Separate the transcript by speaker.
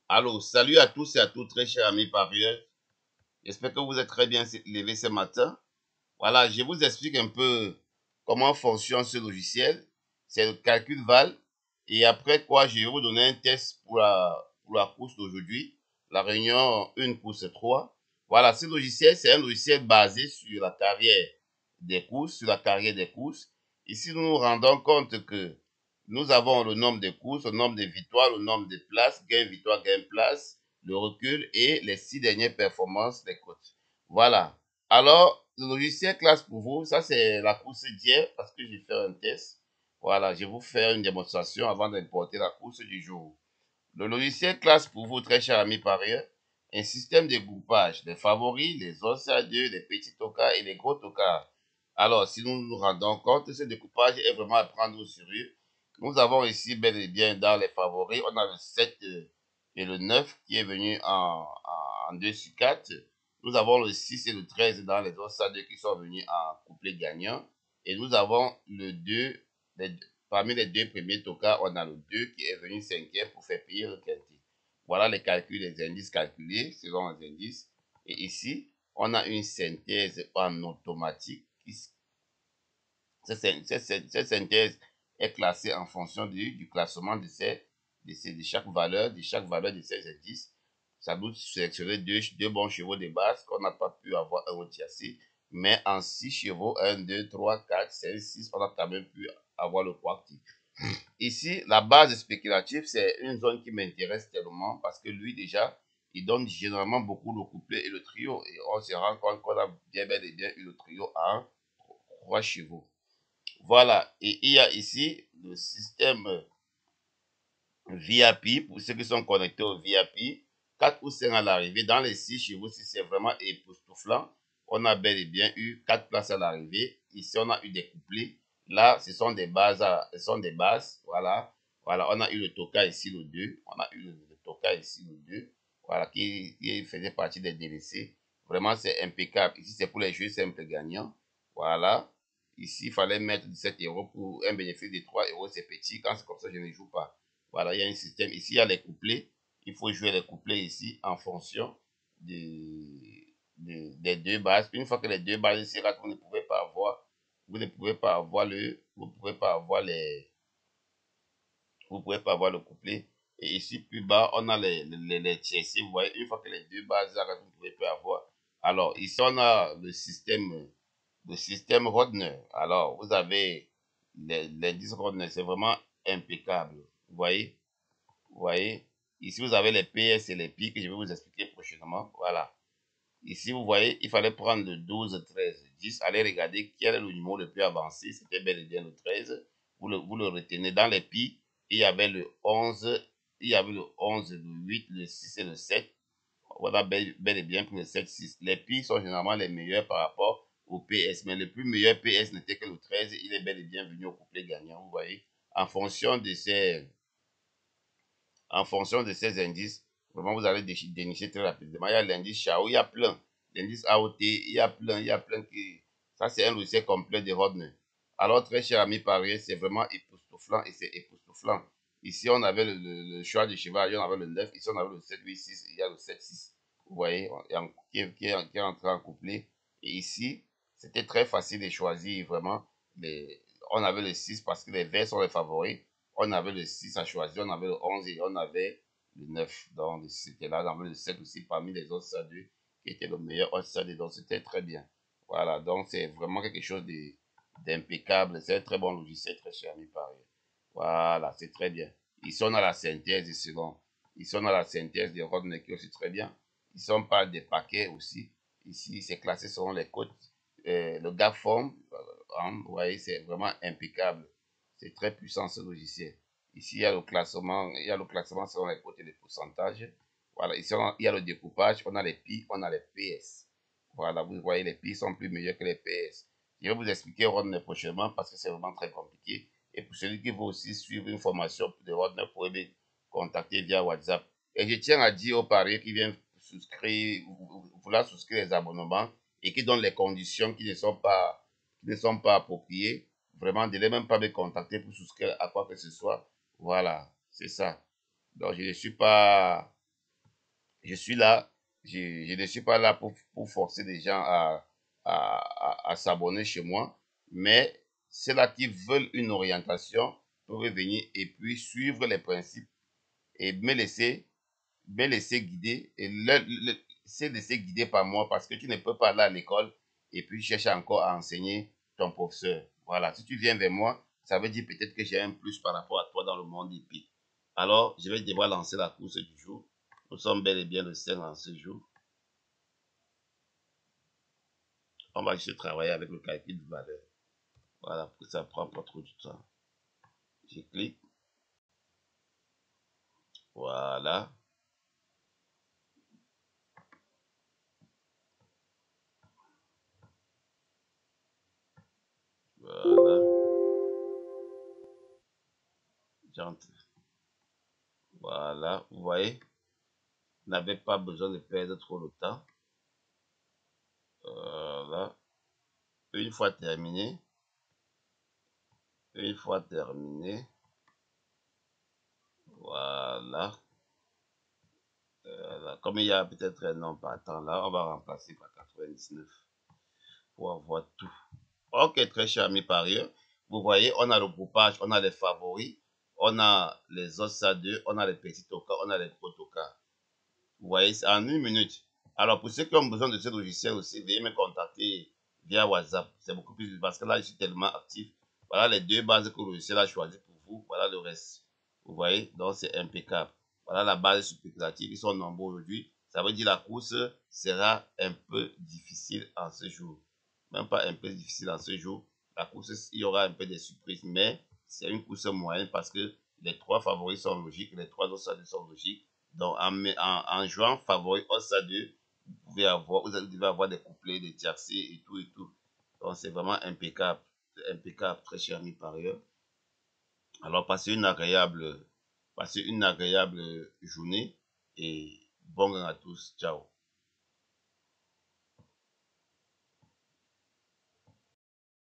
Speaker 1: Allô, salut à tous et à toutes, très chers amis parieurs. J'espère que vous êtes très bien levés ce matin. Voilà, je vous explique un peu comment fonctionne ce logiciel. C'est le calcul VAL. Et après quoi, je vais vous donner un test pour la course d'aujourd'hui. La réunion 1 course 3. Voilà, ce logiciel, c'est un logiciel basé sur la carrière des courses, sur la carrière des courses. Ici, nous nous rendons compte que nous avons le nombre de courses, le nombre de victoires, le nombre de places, gain, victoire, gain, place, le recul et les 6 dernières performances des coachs. Voilà. Alors, le logiciel classe pour vous, ça c'est la course d'hier parce que j'ai fait un test. Voilà, je vais vous faire une démonstration avant d'importer la course du jour. Le logiciel classe pour vous, très chers amis parieurs, un système de groupage des favoris, les outsiders, les petits tocards et les gros tocards. Alors, si nous nous rendons compte, ce découpage est vraiment à prendre au sérieux. Nous avons ici bel et bien dans les favoris, on a le 7 et le 9 qui est venu en 2 sur 4. Nous avons le 6 et le 13 dans les outsiders qui sont venus en couplet gagnant. Et nous avons le 2, parmi les deux premiers tocards, on a le 2 qui est venu cinquième pour faire payer le quintet. Voilà les calculs, les indices calculés selon les indices. Et ici, on a une synthèse en automatique. Cette synthèse est classée en fonction du classement de chaque valeur, de ces indices. Ça nous sélectionner deux bons chevaux de base qu'on n'a pas pu avoir un Otiassi. Mais en 6 chevaux, 1, 2, 3, 4, 5, 6, on a quand même pu avoir le quartier. Ici, la base spéculative, c'est une zone qui m'intéresse tellement parce que lui, déjà, il donne généralement beaucoup le couplet et le trio. Et on se rend compte qu'on a bien bel et bien eu le trio à 3 chevaux. Voilà. Et il y a ici le système VIP pour ceux qui sont connectés au VIP. 4 ou 5 à l'arrivée. Dans les 6 chevaux, si c'est vraiment époustouflant, on a bel et bien eu 4 places à l'arrivée. Ici, on a eu des couplets. Là, ce sont des bases. Voilà. Voilà, on a eu le Toka ici, le 2. On a eu le Toka ici, le 2. Voilà, qui faisait partie des délaissés. Vraiment, c'est impeccable. Ici, c'est pour les jeux simples gagnants. Voilà. Ici, il fallait mettre 17 euros pour un bénéfice de 3 euros. C'est petit. Quand c'est comme ça, je ne joue pas. Voilà, il y a un système. Ici, il y a les couplets. Il faut jouer les couplets ici en fonction des deux bases. Une fois que les deux bases ici, vous ne pouvez pas avoir, vous ne pouvez pas avoir vous pouvez pas avoir vous pouvez pas avoir le couplet. Et ici, plus bas, on a les TSC. Vous voyez, une fois que les deux bases, vous ne pouvez pas avoir. Alors, ici, on a le système Rodner. Alors, vous avez les 10 Rodner. C'est vraiment impeccable. Vous voyez, ici vous avez les PS et les P que je vais vous expliquer prochainement. Voilà. Ici, vous voyez, il fallait prendre le 12, 13, 10. Allez regarder quel est le numéro le plus avancé. C'était bel et bien le 13. Vous le retenez. Dans les pi, il y avait le 11, il y avait le 11, le 8, le 6 et le 7. Voilà, bel et bien pour le 7, 6. Les pi sont généralement les meilleurs par rapport au PS. Mais le plus meilleur PS n'était que le 13. Il est bel et bien venu au couplet gagnant. Vous voyez, en fonction de ces en fonction de ces indices, vraiment vous allez dénicher très rapidement. Il y a l'indice Chao, il y a plein. L'indice AOT, il y a plein qui. Ça, c'est un logiciel complet de Rodner. Alors, très cher ami parieur, c'est vraiment époustouflant et c'est époustouflant. Ici, on avait le choix du cheval, on avait le 9, ici, on avait le 7, 8, 6, il y a le 7, 6. Vous voyez, qui est entré en couplet. Et ici, c'était très facile de choisir vraiment. On avait le 6 parce que les verts sont les favoris. On avait le 6 à choisir, on avait le 11 et on avait le 9. Donc, c'était là, on avait le 7 aussi parmi les autres stades qui était le meilleur stade. Donc, c'était très bien. Voilà, donc c'est vraiment quelque chose d'impeccable. C'est un très bon logiciel, très cher, ami Paris. Voilà, c'est très bien. Ici, on a la synthèse selon. Ici, on a la synthèse des Rodney qui est aussi très bien. Ici, on parle des paquets aussi. Ici, c'est classé selon les codes. Le GAFOM, vous voyez, c'est vraiment impeccable. C'est très puissant ce logiciel. Ici, il y a le classement selon les cotes et les pourcentages. Voilà, ici, il y a le découpage, on a les pi, on a les PS. Voilà, vous voyez, les pi sont plus meilleurs que les PS. Je vais vous expliquer Rodner prochainement parce que c'est vraiment très compliqué. Et pour celui qui veut aussi suivre une formation de Rodner, vous pouvez me contacter via WhatsApp. Et je tiens à dire aux parieurs qui viennent souscrire, vouloir souscrire les abonnements et qui donnent les conditions qui ne sont pas appropriées, vraiment, ne même pas me contacter pour souscrire à quoi que ce soit. Voilà, c'est ça. Donc, je ne suis pas Je suis là, je ne suis pas là pour forcer les gens à s'abonner chez moi, mais ceux-là qui veulent une orientation peuvent venir et puis suivre les principes et me laisser guider et se laisser guider par moi parce que tu ne peux pas aller à l'école et puis chercher encore à enseigner ton professeur. Voilà, si tu viens vers moi, ça veut dire peut-être que j'ai un plus par rapport à toi dans le monde hippique. Alors, je vais devoir lancer la course du jour. Nous sommes bel et bien le 5 en ce jour. On va juste travailler avec le calcul de valeur. Voilà, pour que ça ne prend pas trop de temps. Je clique. Voilà. Voilà. J'entre. Voilà. Vous voyez, vous n'avez pas besoin de perdre trop de temps. Voilà. Une fois terminé, une fois terminé, voilà. Comme il y a peut-être un nom partant là, on va remplacer par 99 pour avoir tout. Ok, très cher ami parieur. Vous voyez, on a le groupage, on a les favoris, on a les OSA 2, on a les petits tokas, on a les gros tokas. Vous voyez, c'est en une minute. Alors, pour ceux qui ont besoin de ce logiciel aussi, veuillez me contacter via WhatsApp. C'est beaucoup plus parce que là, je suis tellement actif. Voilà les deux bases que le logiciel a choisi pour vous. Voilà le reste. Vous voyez, donc c'est impeccable. Voilà la base spéculative. Ils sont nombreux aujourd'hui. Ça veut dire que la course sera un peu difficile en ce jour. Même pas un peu difficile en ce jour. La course, il y aura un peu de surprises, mais c'est une course moyenne parce que les trois favoris sont logiques, les trois autres sont logiques. Donc, en jouant favori Ossa 2, vous devez avoir des couplets, des tiercés et tout et tout. Donc, c'est vraiment impeccable. C'est impeccable, très cher ami parieur. Alors, passez une agréable journée et bon gain à tous. Ciao.